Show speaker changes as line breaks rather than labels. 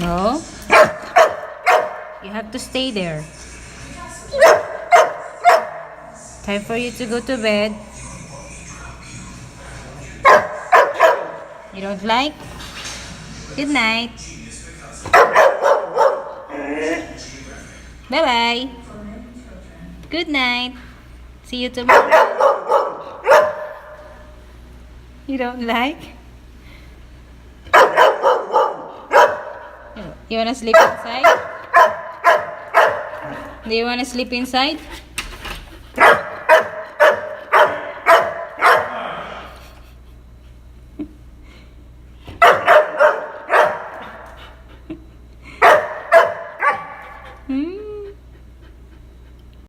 No? You have to stay there. Time for you to go to bed. You don't like? Good night. Bye-bye. Good night. See you tomorrow. You don't like? You wanna sleep inside? Do you wanna sleep inside?